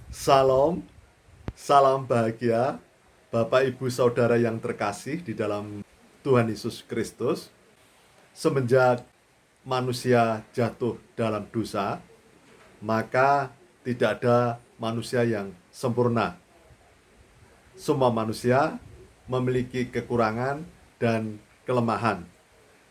Salam, salam bahagia, Bapak Ibu Saudara yang terkasih di dalam Tuhan Yesus Kristus. Semenjak manusia jatuh dalam dosa, maka tidak ada manusia yang sempurna. Semua manusia memiliki kekurangan dan kelemahan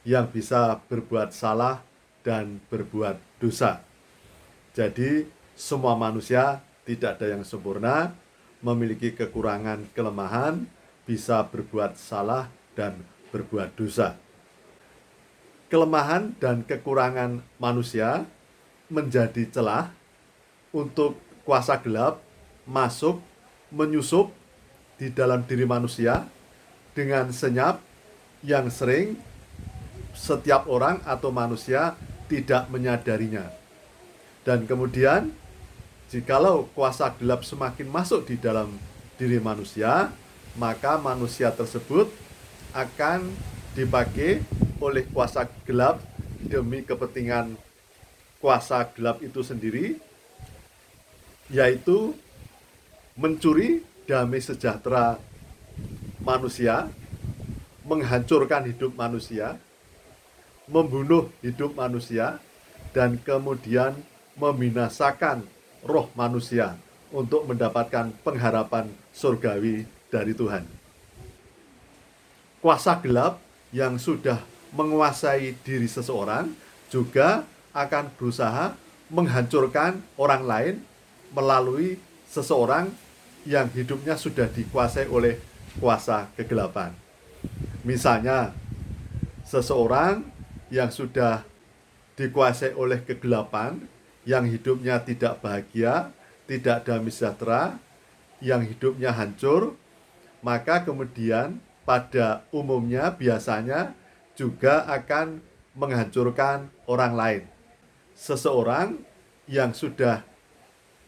yang bisa berbuat salah dan berbuat dosa. Jadi, semua manusia tidak ada yang sempurna, memiliki kekurangan, kelemahan, bisa berbuat salah dan berbuat dosa. Kelemahan dan kekurangan manusia menjadi celah untuk kuasa gelap masuk, menyusup di dalam diri manusia dengan senyap yang sering setiap orang atau manusia tidak menyadarinya. Dan kemudian, jikalau kuasa gelap semakin masuk di dalam diri manusia, maka manusia tersebut akan dipakai oleh kuasa gelap demi kepentingan kuasa gelap itu sendiri, yaitu mencuri damai sejahtera manusia, menghancurkan hidup manusia, membunuh hidup manusia, dan kemudian membinasakan roh manusia untuk mendapatkan pengharapan surgawi dari Tuhan. Kuasa gelap yang sudah menguasai diri seseorang juga akan berusaha menghancurkan orang lain melalui seseorang yang hidupnya sudah dikuasai oleh kuasa kegelapan. Misalnya, seseorang yang sudah dikuasai oleh kegelapan, yang hidupnya tidak bahagia, tidak damai sejahtera, yang hidupnya hancur, maka kemudian pada umumnya biasanya juga akan menghancurkan orang lain. Seseorang yang sudah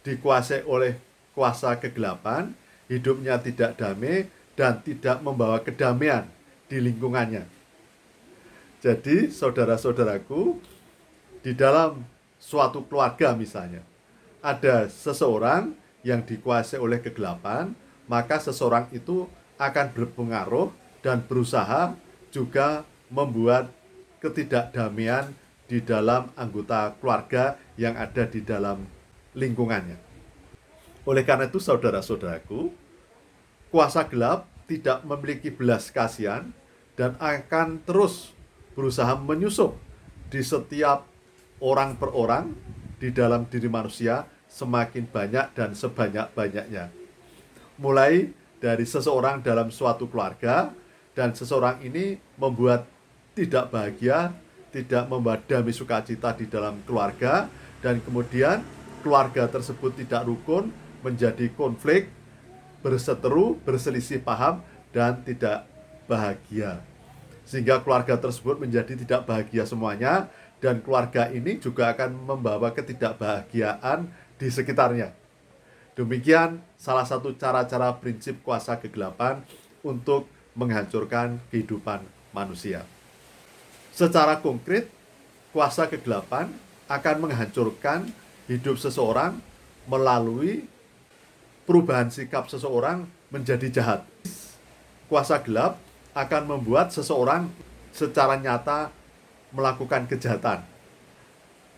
dikuasai oleh kuasa kegelapan, hidupnya tidak damai dan tidak membawa kedamaian di lingkungannya. Jadi, saudara-saudaraku, di dalam suatu keluarga misalnya, ada seseorang yang dikuasai oleh kegelapan, maka seseorang itu akan berpengaruh dan berusaha juga membuat ketidakdamaian di dalam anggota keluarga yang ada di dalam lingkungannya. Oleh karena itu, saudara-saudaraku, kuasa gelap tidak memiliki belas kasihan dan akan terus berusaha menyusup di setiap orang per orang di dalam diri manusia semakin banyak dan sebanyak-banyaknya. Mulai dari seseorang dalam suatu keluarga, dan seseorang ini membuat tidak bahagia, tidak membawa damai sukacita di dalam keluarga, dan kemudian keluarga tersebut tidak rukun, menjadi konflik, berseteru, berselisih paham, dan tidak bahagia. Sehingga keluarga tersebut menjadi tidak bahagia semuanya, dan keluarga ini juga akan membawa ketidakbahagiaan di sekitarnya. Demikian salah satu cara-cara prinsip kuasa kegelapan untuk menghancurkan kehidupan manusia. Secara konkret, kuasa kegelapan akan menghancurkan hidup seseorang melalui perubahan sikap seseorang menjadi jahat. Kuasa gelap akan membuat seseorang secara nyata melakukan kejahatan.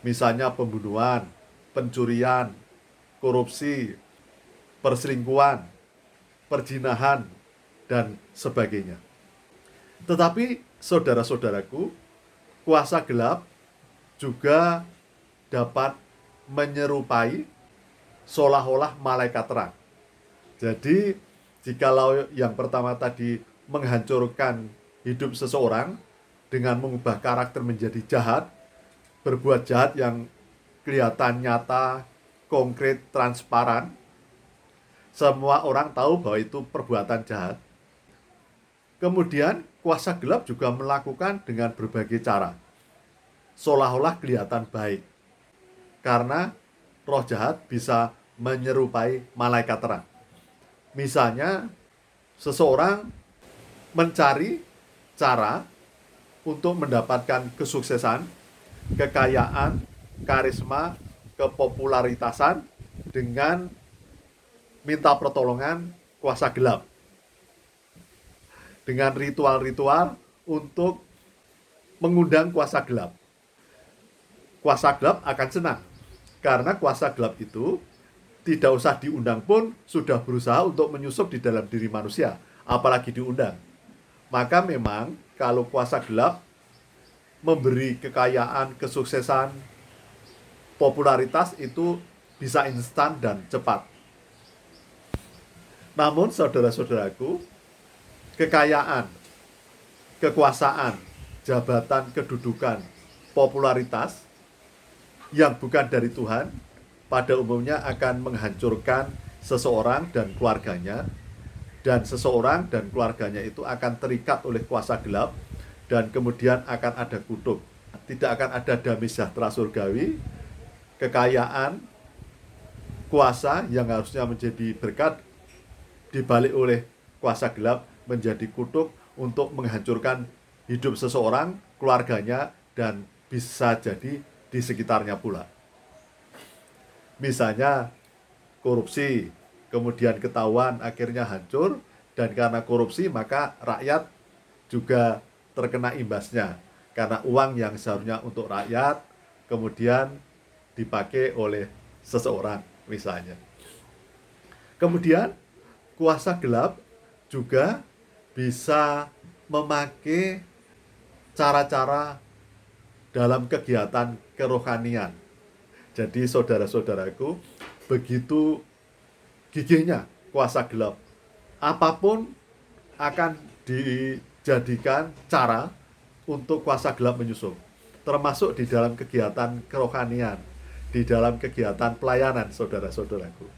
Misalnya pembunuhan, pencurian, korupsi, perselingkuhan, perzinahan, dan sebagainya. Tetapi saudara-saudaraku, kuasa gelap juga dapat menyerupai seolah-olah malaikat terang. Jadi, jikalau yang pertama tadi menghancurkan hidup seseorang dengan mengubah karakter menjadi jahat, berbuat jahat yang kelihatan nyata, konkret, transparan, semua orang tahu bahwa itu perbuatan jahat. Kemudian kuasa gelap juga melakukan dengan berbagai cara, seolah-olah kelihatan baik, karena roh jahat bisa menyerupai malaikat terang. Misalnya, seseorang mencari cara untuk mendapatkan kesuksesan, kekayaan, karisma, kepopularitasan dengan minta pertolongan kuasa gelap dengan ritual-ritual untuk mengundang kuasa gelap. Kuasa gelap akan senang karena kuasa gelap itu tidak usah diundang pun sudah berusaha untuk menyusup di dalam diri manusia, apalagi diundang. Maka memang kalau kuasa gelap memberi kekayaan, kesuksesan, popularitas itu bisa instan dan cepat. Namun saudara-saudaraku, kekayaan, kekuasaan, jabatan, kedudukan, popularitas yang bukan dari Tuhan pada umumnya akan menghancurkan seseorang dan keluarganya, dan seseorang dan keluarganya itu akan terikat oleh kuasa gelap, dan kemudian akan ada kutuk. Tidak akan ada damai sejahtera surgawi, kekayaan, kuasa yang harusnya menjadi berkat dibalik oleh kuasa gelap menjadi kutuk untuk menghancurkan hidup seseorang, keluarganya, dan bisa jadi di sekitarnya pula. Misalnya korupsi, kemudian ketahuan akhirnya hancur, dan karena korupsi maka rakyat juga terkena imbasnya. Karena uang yang seharusnya untuk rakyat kemudian dipakai oleh seseorang misalnya. Kemudian kuasa gelap juga bisa memakai cara-cara dalam kegiatan kerohanian. Jadi saudara-saudaraku, begitu gigihnya kuasa gelap, apapun akan dijadikan cara untuk kuasa gelap menyusup, termasuk di dalam kegiatan kerohanian, di dalam kegiatan pelayanan saudara-saudaraku.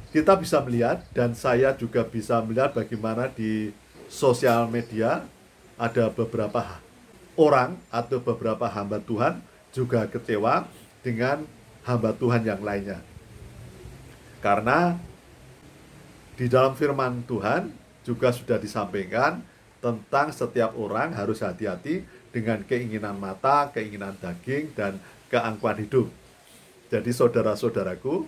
Kita bisa melihat, dan saya juga bisa melihat bagaimana di sosial media ada beberapa orang atau beberapa hamba Tuhan juga kecewa dengan hamba Tuhan yang lainnya. Karena di dalam firman Tuhan juga sudah disampaikan tentang setiap orang harus hati-hati dengan keinginan mata, keinginan daging, dan keangkuhan hidup. Jadi saudara-saudaraku,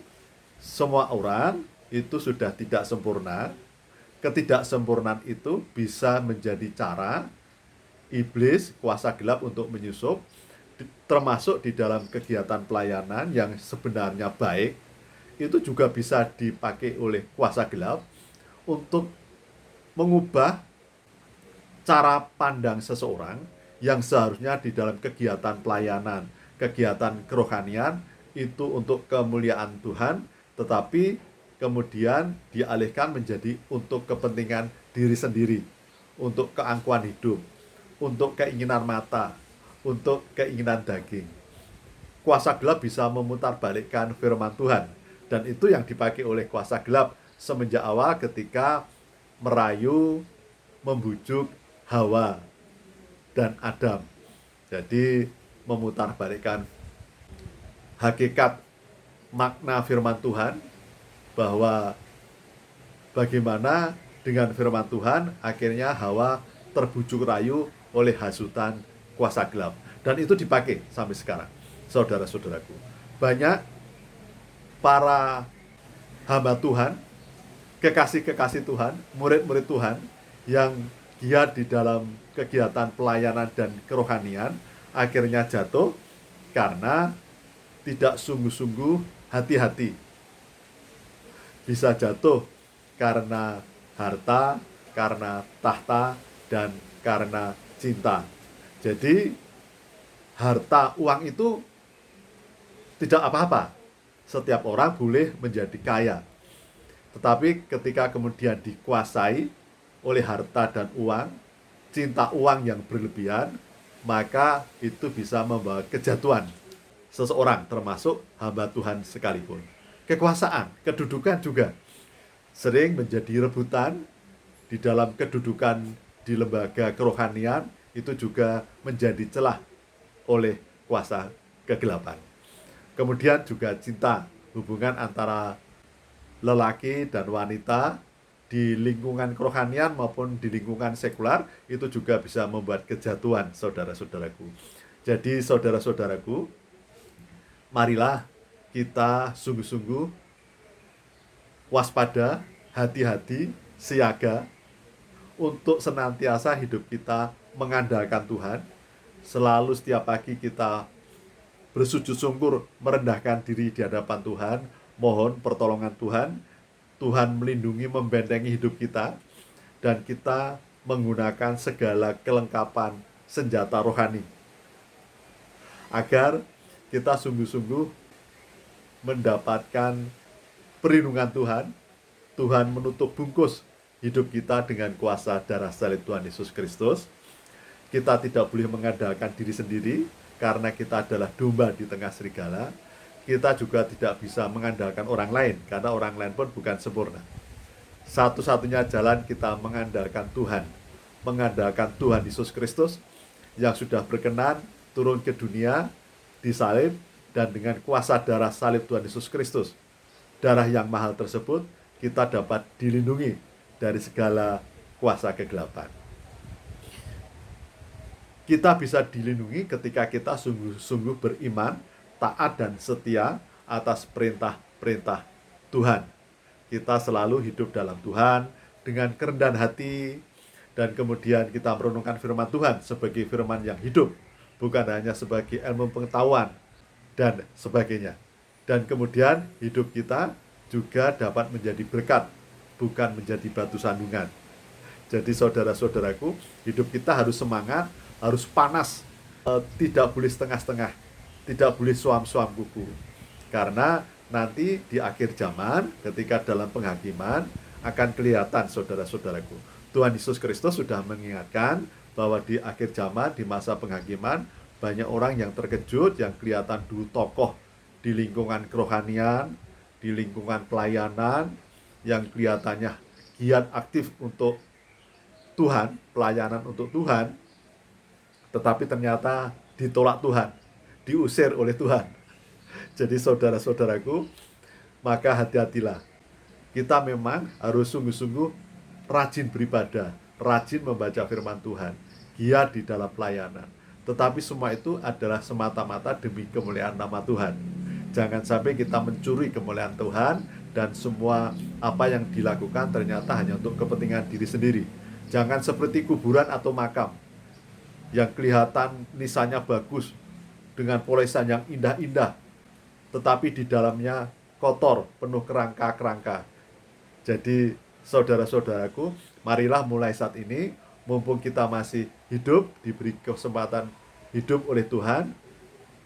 semua orang itu sudah tidak sempurna. Ketidaksempurnaan itu bisa menjadi cara iblis, kuasa gelap untuk menyusup, termasuk di dalam kegiatan pelayanan yang sebenarnya baik, itu juga bisa dipakai oleh kuasa gelap untuk mengubah cara pandang seseorang yang seharusnya di dalam kegiatan pelayanan, kegiatan kerohanian itu untuk kemuliaan Tuhan, tetapi kemudian dialihkan menjadi untuk kepentingan diri sendiri, untuk keangkuhan hidup, untuk keinginan mata, untuk keinginan daging. Kuasa gelap bisa memutarbalikkan firman Tuhan, dan itu yang dipakai oleh kuasa gelap semenjak awal ketika merayu, membujuk Hawa dan Adam. Jadi memutarbalikkan hakikat makna firman Tuhan, bahwa bagaimana dengan firman Tuhan akhirnya Hawa terbujuk rayu oleh hasutan kuasa gelap, dan itu dipakai sampai sekarang. Saudara-saudaraku, banyak para hamba Tuhan, kekasih-kekasih Tuhan, murid-murid Tuhan yang giat di dalam kegiatan pelayanan dan kerohanian akhirnya jatuh karena tidak sungguh-sungguh hati-hati. Bisa jatuh karena harta, karena tahta, dan karena cinta. Jadi harta, uang itu tidak apa-apa. Setiap orang boleh menjadi kaya. Tetapi ketika kemudian dikuasai oleh harta dan uang, cinta uang yang berlebihan, maka itu bisa membawa kejatuhan seseorang, termasuk hamba Tuhan sekalipun. Kekuasaan, kedudukan juga sering menjadi rebutan di dalam kedudukan di lembaga kerohanian, itu juga menjadi celah oleh kuasa kegelapan. Kemudian juga cinta, hubungan antara lelaki dan wanita di lingkungan kerohanian maupun di lingkungan sekular itu juga bisa membuat kejatuhan, saudara-saudaraku. Jadi saudara-saudaraku, marilah kita sungguh-sungguh waspada, hati-hati, siaga, untuk senantiasa hidup kita mengandalkan Tuhan. Selalu setiap pagi kita bersujud syukur, merendahkan diri di hadapan Tuhan, mohon pertolongan Tuhan. Tuhan melindungi, membentengi hidup kita, dan kita menggunakan segala kelengkapan senjata rohani agar kita sungguh-sungguh mendapatkan perlindungan Tuhan. Tuhan menutup bungkus hidup kita dengan kuasa darah salib Tuhan Yesus Kristus. Kita tidak boleh mengandalkan diri sendiri karena kita adalah domba di tengah serigala. Kita juga tidak bisa mengandalkan orang lain karena orang lain pun bukan sempurna. Satu-satunya jalan kita mengandalkan Tuhan, mengandalkan Tuhan Yesus Kristus yang sudah berkenan turun ke dunia, disalib, dan dengan kuasa darah salib Tuhan Yesus Kristus, darah yang mahal tersebut, kita dapat dilindungi dari segala kuasa kegelapan. Kita bisa dilindungi ketika kita sungguh-sungguh beriman, taat dan setia atas perintah-perintah Tuhan. Kita selalu hidup dalam Tuhan dengan kerendahan hati, dan kemudian kita merenungkan firman Tuhan sebagai firman yang hidup, bukan hanya sebagai ilmu pengetahuan dan sebagainya. Dan kemudian hidup kita juga dapat menjadi berkat, bukan menjadi batu sandungan. Jadi saudara-saudaraku, hidup kita harus semangat, harus panas, tidak boleh setengah-setengah, tidak boleh suam-suam kuku. Karena nanti di akhir zaman, ketika dalam penghakiman, akan kelihatan saudara-saudaraku. Tuhan Yesus Kristus sudah mengingatkan bahwa di akhir zaman, di masa penghakiman, banyak orang yang terkejut, yang kelihatan dulu tokoh di lingkungan kerohanian, di lingkungan pelayanan, yang kelihatannya giat aktif untuk Tuhan, pelayanan untuk Tuhan, tetapi ternyata ditolak Tuhan, diusir oleh Tuhan. Jadi saudara-saudaraku, maka hati-hatilah. Kita memang harus sungguh-sungguh rajin beribadah, rajin membaca firman Tuhan, giat di dalam pelayanan. Tetapi semua itu adalah semata-mata demi kemuliaan nama Tuhan. Jangan sampai kita mencuri kemuliaan Tuhan dan semua apa yang dilakukan ternyata hanya untuk kepentingan diri sendiri. Jangan seperti kuburan atau makam yang kelihatan nisannya bagus dengan polesan yang indah-indah, tetapi di dalamnya kotor, penuh kerangka-kerangka. Jadi saudara-saudaraku, marilah mulai saat ini, mumpung kita masih hidup, diberi kesempatan hidup oleh Tuhan,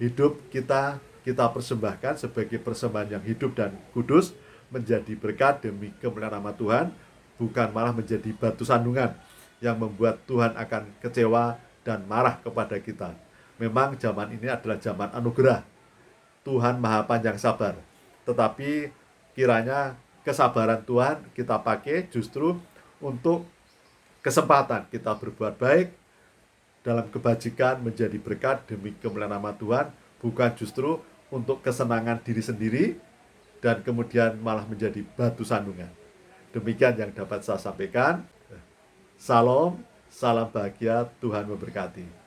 hidup kita persembahkan sebagai persembahan yang hidup dan kudus, menjadi berkat demi kemuliaan nama Tuhan, bukan malah menjadi batu sandungan yang membuat Tuhan akan kecewa dan marah kepada kita. Memang zaman ini adalah zaman anugerah. Tuhan Maha Panjang Sabar. Tetapi kiranya kesabaran Tuhan kita pakai justru untuk kesempatan kita berbuat baik dalam kebajikan, menjadi berkat demi kemuliaan nama Tuhan, bukan justru untuk kesenangan diri sendiri dan kemudian malah menjadi batu sandungan. Demikian yang dapat saya sampaikan. Salam, salam bahagia, Tuhan memberkati.